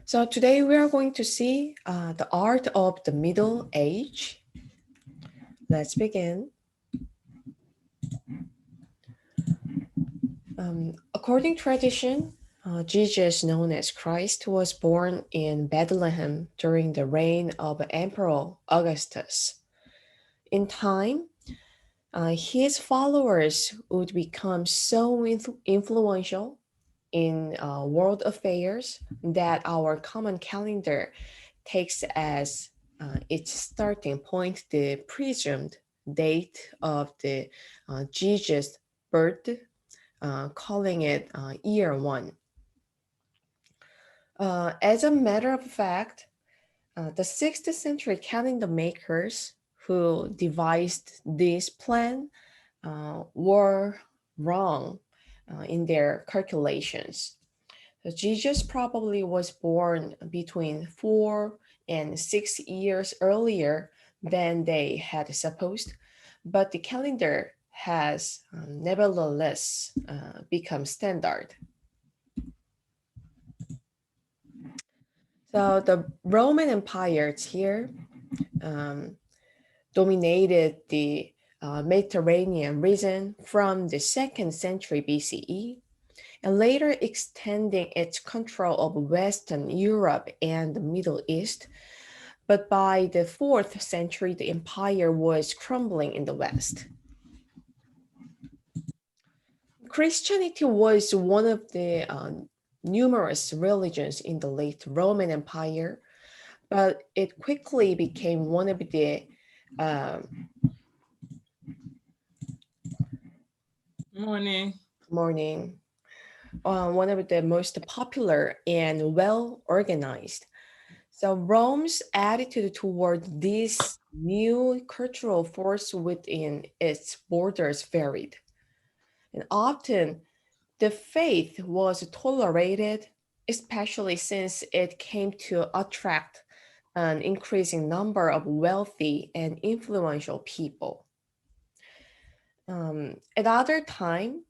So today we are going to see the art of the Middle Age. Let's begin. According to tradition, Jesus, known as Christ, was born in Bethlehem during the reign of Emperor Augustus. In time, his followers would become so influential in world affairs that our common calendar takes as its starting point the presumed date of the Jesus' birth, calling it year one. As a matter of fact, the 6th century calendar makers who devised this plan were wrong in their calculations. So Jesus probably was born between 4 and 6 years earlier than they had supposed, but the calendar has nevertheless become standard. So the Roman Empire here um, dominated the Mediterranean region from the 2nd century BCE and later extending its control of Western Europe and the Middle East. But by the 4th century, the empire was crumbling in the West. Christianity was one of the numerous religions in the late Roman Empire, but it quickly became one of the um, Morning. morning, one of the most popular and well organized. So Rome's attitude toward this new cultural force within its borders varied. And often the faith was tolerated, especially since it came to attract an increasing number of wealthy and influential people. At other time,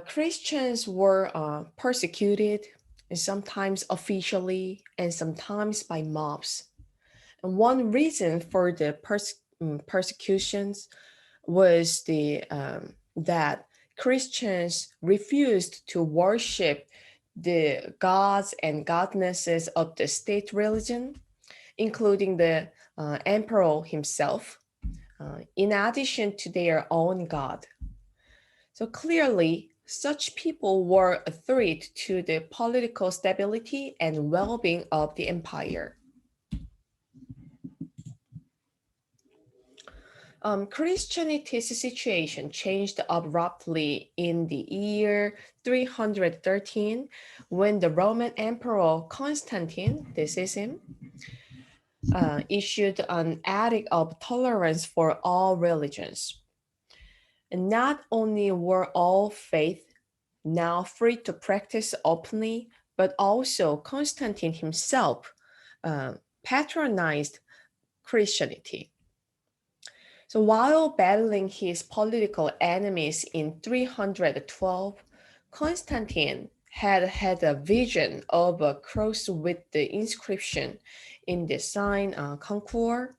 Christians were persecuted, and sometimes officially, and sometimes by mobs. And one reason for the persecutions was the that Christians refused to worship the gods and godnesses of the state religion, including the emperor himself, in addition to their own god. So clearly, such people were a threat to the political stability and well being of the empire. Christianity's situation changed abruptly in the year 313 when the Roman Emperor Constantine, this is him, issued an edict of tolerance for all religions. And not only were all faith now free to practice openly, but also Constantine himself patronized Christianity. So while battling his political enemies in 312, Constantine had a vision of a cross with the inscription in the sign Concord,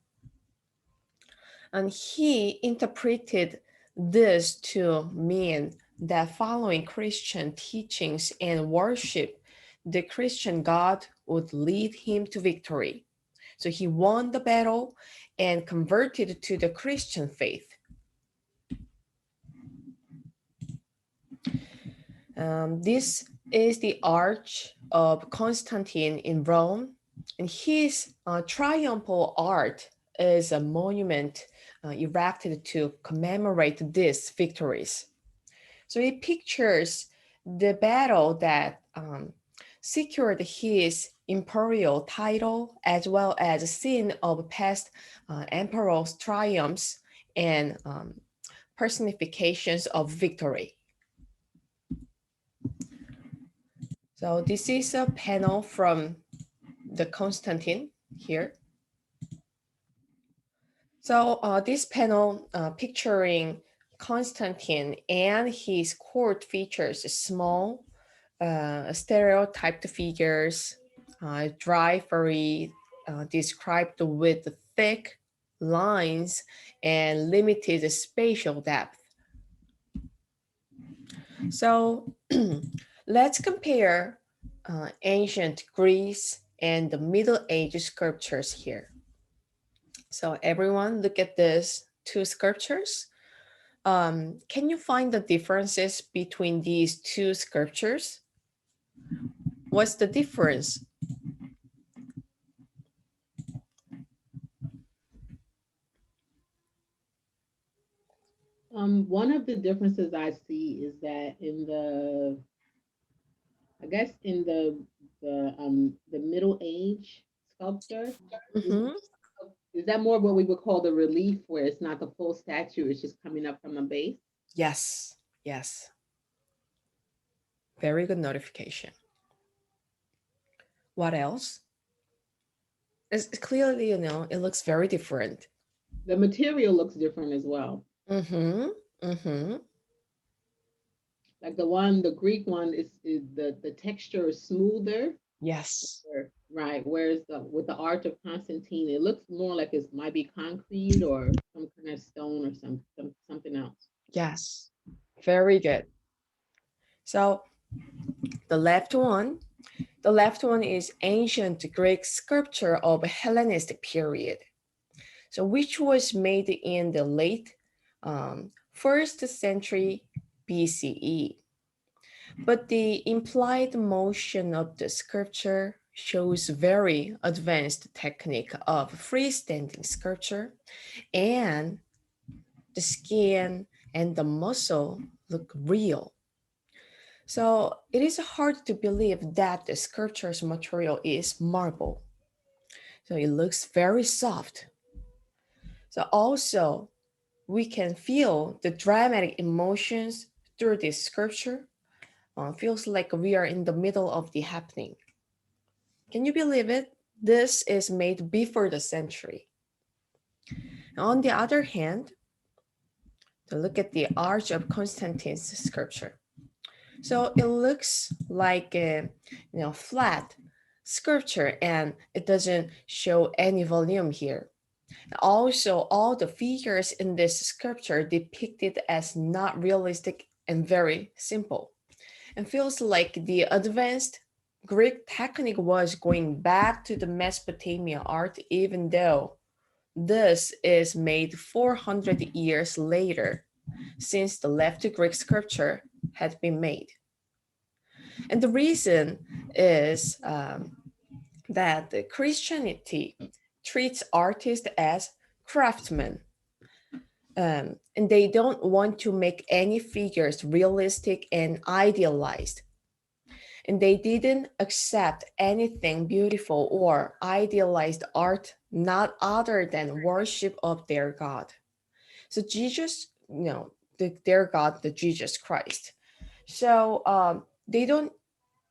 and he interpreted this to mean that following Christian teachings and worship the Christian God would lead him to victory. So he won the battle and converted to the Christian faith. This is the Arch of Constantine in Rome, and his triumphal arch is a monument erected to commemorate these victories. So it pictures the battle that secured his imperial title, as well as a scene of past emperors' triumphs and personifications of victory. So this is a panel from the Constantine here. So this panel picturing Constantine and his court features small stereotyped figures, dry, very described with thick lines and limited spatial depth. So let's compare ancient Greece and the Middle Age sculptures here. So everyone look at these two sculptures. Can you find the differences between these two sculptures? What's the difference? One of the differences I see is that I guess in the Middle Age sculpture, is Mm-hmm. is that more what we would call the relief, where it's not the full statue, it's just coming up from a base? Yes, yes. Very good notification. What else? It's clearly, it looks very different. The material looks different as well. Mm-hmm. Mm-hmm. Like the Greek one is the texture is smoother, Yes. right? Whereas with the art of Constantine, it looks more like it might be concrete or some kind of stone or something else. Yes. Very good. So the left one, the left one is ancient Greek sculpture of Hellenistic period. So which was made in the late first century BCE. But the implied motion of the sculpture shows very advanced technique of freestanding sculpture, and the skin and the muscle look real. So it is hard to believe that the sculpture's material is marble. So it looks very soft. So also we can feel the dramatic emotions through this sculpture. Feels like we are in the middle of the happening. Can you believe it? This is made before the century. On the other hand, to look at the Arch of Constantine's sculpture. So it looks like a flat sculpture, and it doesn't show any volume here. Also, all the figures in this sculpture depicted as not realistic and very simple. And feels like the advanced Greek technique was going back to the Mesopotamia art, even though this is made 400 years later since the left Greek sculpture had been made. And the reason is that Christianity treats artists as craftsmen, and they don't want to make any figures realistic and idealized. And they didn't accept anything beautiful or idealized art not other than worship of their God. So Jesus, their God, the Jesus Christ. So they don't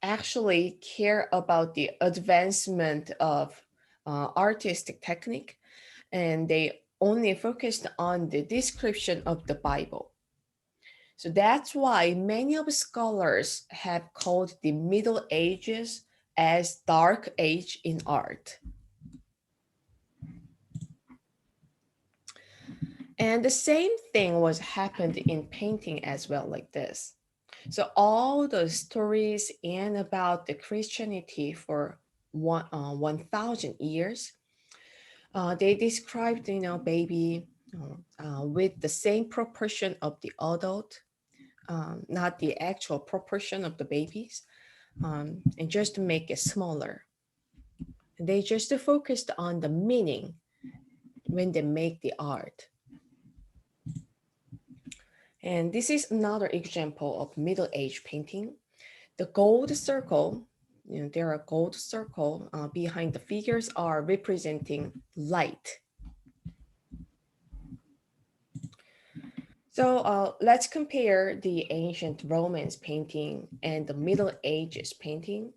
actually care about the advancement of artistic technique, and they only focused on the description of the Bible. So that's why many of scholars have called the Middle Ages as Dark Age in art. And the same thing was happened in painting as well, like this. So all the stories and about the Christianity for 1,000 years, they described, baby with the same proportion of the adult, not the actual proportion of the babies, and just to make it smaller. They just focused on the meaning when they make the art. And this is another example of Middle Age painting. The gold circle, there are gold circle behind the figures are representing light. So let's compare the ancient Romans painting and the Middle Ages painting.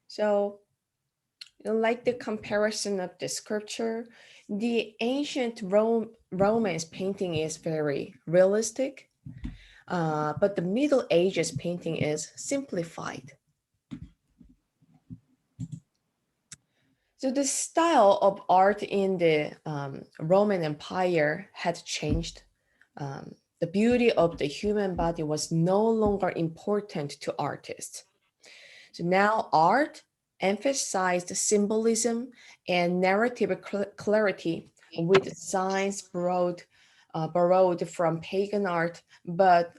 So like the comparison of the sculpture, the ancient Romans painting is very realistic, but the Middle Ages painting is simplified. So the style of art in the Roman Empire had changed. The beauty of the human body was no longer important to artists. So now art emphasized symbolism and narrative clarity, with signs borrowed from pagan art, but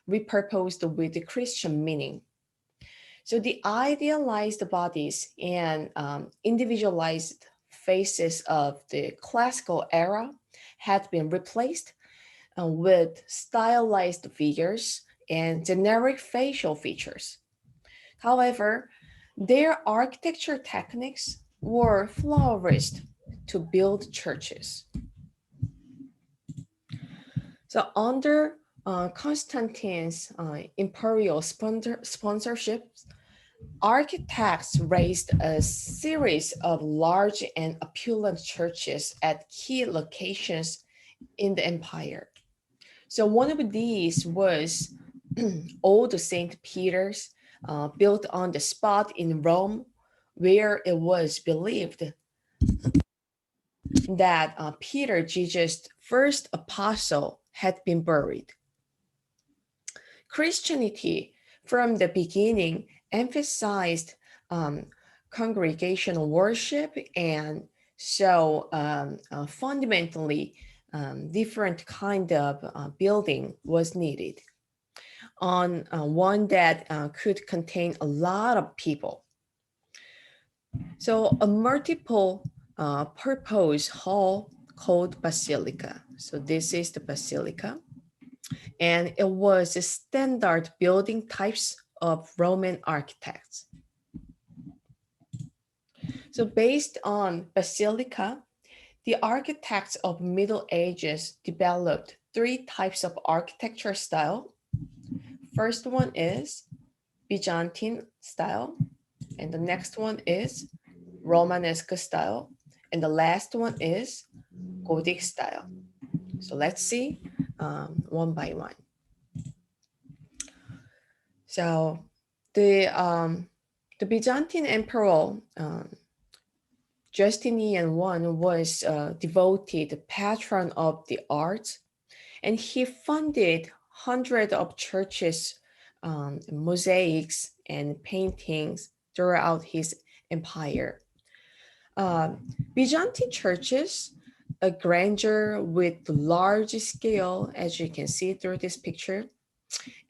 repurposed with the Christian meaning. So the idealized bodies and individualized faces of the classical era had been replaced with stylized figures and generic facial features. However, their architecture techniques were flourished to build churches. So under Constantine's imperial sponsorship, architects raised a series of large and opulent churches at key locations in the empire. So one of these was Old St. Peter's, built on the spot in Rome, where it was believed that Peter, Jesus' first apostle, had been buried. Christianity, from the beginning, emphasized um, congregational worship, and so fundamentally different kind of building was needed on one that could contain a lot of people. So a multiple purpose hall called basilica. So this is the basilica, and it was a standard building types of Roman architects. So based on basilica, the architects of Middle Ages developed three types of architecture style. First one is Byzantine style, and the next one is Romanesque style, and the last one is Gothic style. So let's see one by one. So the Byzantine emperor Justinian I was a devoted patron of the arts, and he funded hundreds of churches, mosaics, and paintings throughout his empire. Byzantine churches, a grandeur with large scale, as you can see through this picture,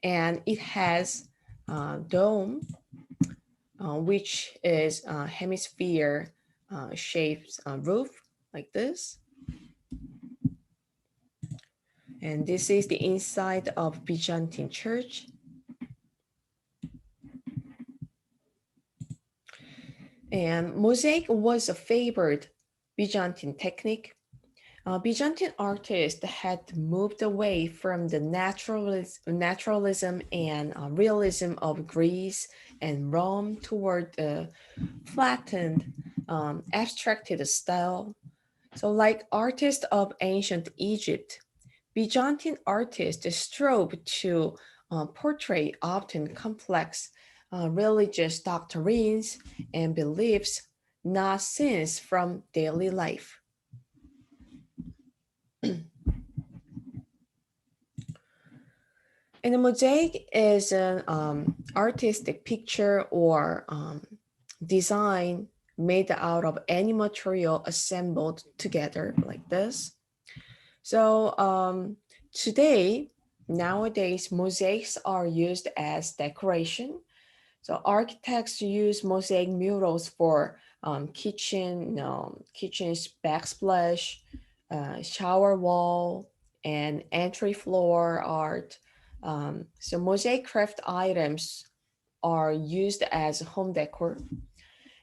and it has dome, which is a hemisphere shaped roof like this. And this is the inside of Byzantine church. And mosaic was a favored Byzantine technique. Byzantine artists had moved away from the naturalism and realism of Greece and Rome toward the flattened, abstracted style. So, like artists of ancient Egypt, Byzantine artists strove to portray often complex religious doctrines and beliefs, not scenes from daily life. And a mosaic is an artistic picture or design made out of any material assembled together like this. So today, nowadays, mosaics are used as decoration. So architects use mosaic murals for kitchen's backsplash, shower wall, and entry floor art. So mosaic craft items are used as home decor.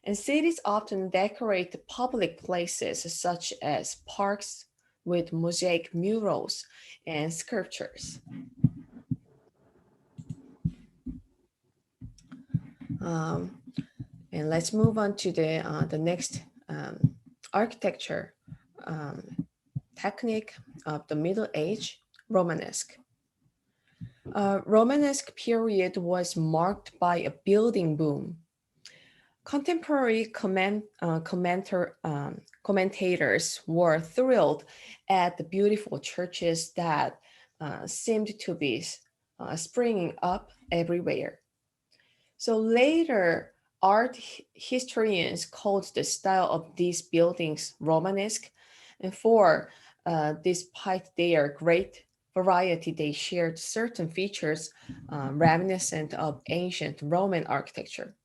And cities often decorate public places such as parks with mosaic murals and sculptures. Um, and let's move on to the next architecture um, technique of the Middle Age, Romanesque. Romanesque period was marked by a building boom. Contemporary commentators were thrilled at the beautiful churches that seemed to be springing up everywhere. So later, art historians called the style of these buildings Romanesque, and despite their great variety, they shared certain features reminiscent of ancient Roman architecture,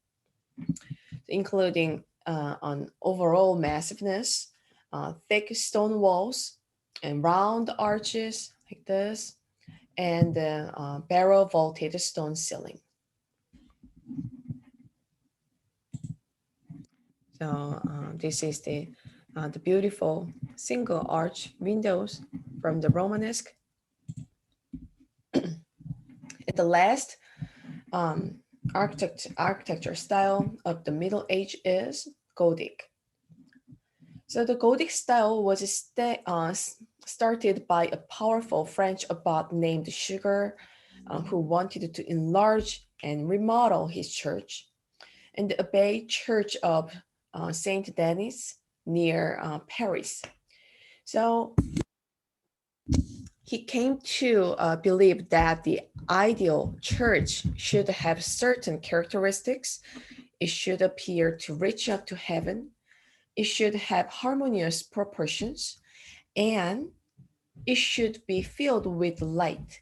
including an overall massiveness, thick stone walls, and round arches like this, and barrel vaulted stone ceiling. So this is the beautiful single arch windows from the Romanesque. And the last architecture style of the Middle Age is Gothic. So the Gothic style was started by a powerful French abbot named Suger, who wanted to enlarge and remodel his church. And the Abbey Church of Saint Denis near Paris. So he came to believe that the ideal church should have certain characteristics. It should appear to reach up to heaven. It should have harmonious proportions, and it should be filled with light.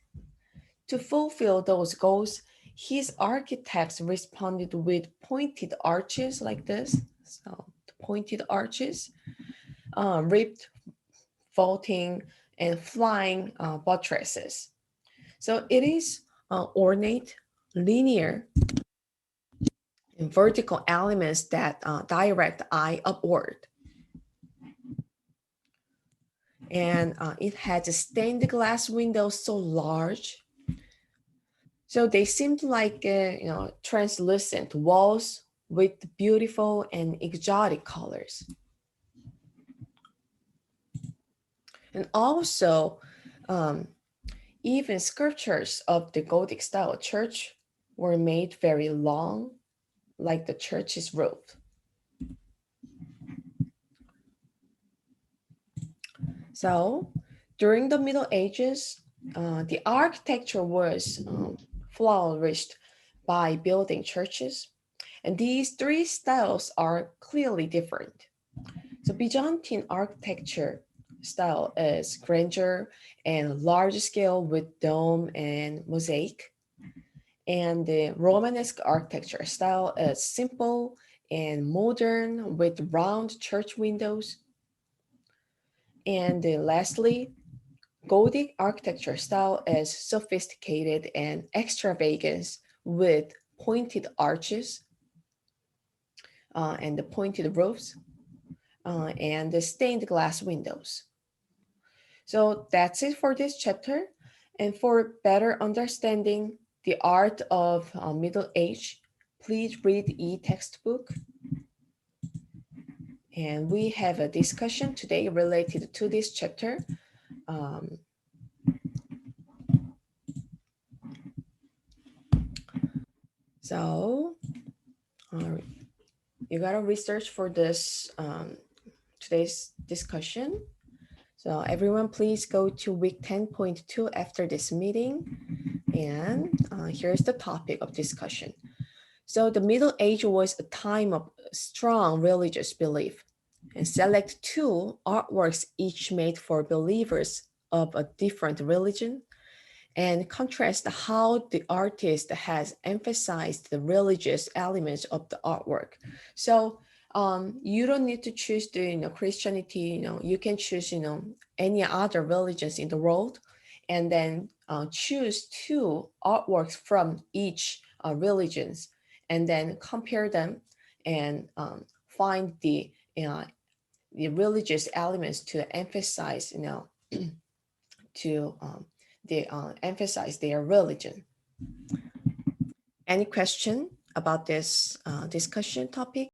To fulfill those goals, his architects responded with pointed arches like this. So the pointed arches, ribbed vaulting, and flying buttresses. So it is ornate, linear, and vertical elements that direct the eye upward. And it has a stained glass windows so large, so they seemed like translucent walls with beautiful and exotic colors. And also, um, even sculptures of the Gothic style church were made very long, like the church's roof. So during the Middle Ages, the architecture was flourished by building churches. And these three styles are clearly different. So Byzantine architecture style is grandeur and large scale with dome and mosaic. And the Romanesque architecture style is simple and modern with round church windows. And lastly, Gothic architecture style is sophisticated and extravagant with pointed arches and the pointed roofs and the stained glass windows. So that's it for this chapter. And for better understanding the art of Middle Age, please read e-textbook. And we have a discussion today related to this chapter. Um, so you gotta research for this today's discussion. So everyone, please go to week 10.2 after this meeting. And here's the topic of discussion. So the Middle Age was a time of strong religious belief. And select two artworks each made for believers of a different religion and contrast how the artist has emphasized the religious elements of the artwork. So you don't need to choose the Christianity. You can choose any other religions in the world, and then choose two artworks from each religions, and then compare them and find the religious elements to emphasize to they emphasize their religion. Any question about this discussion topic?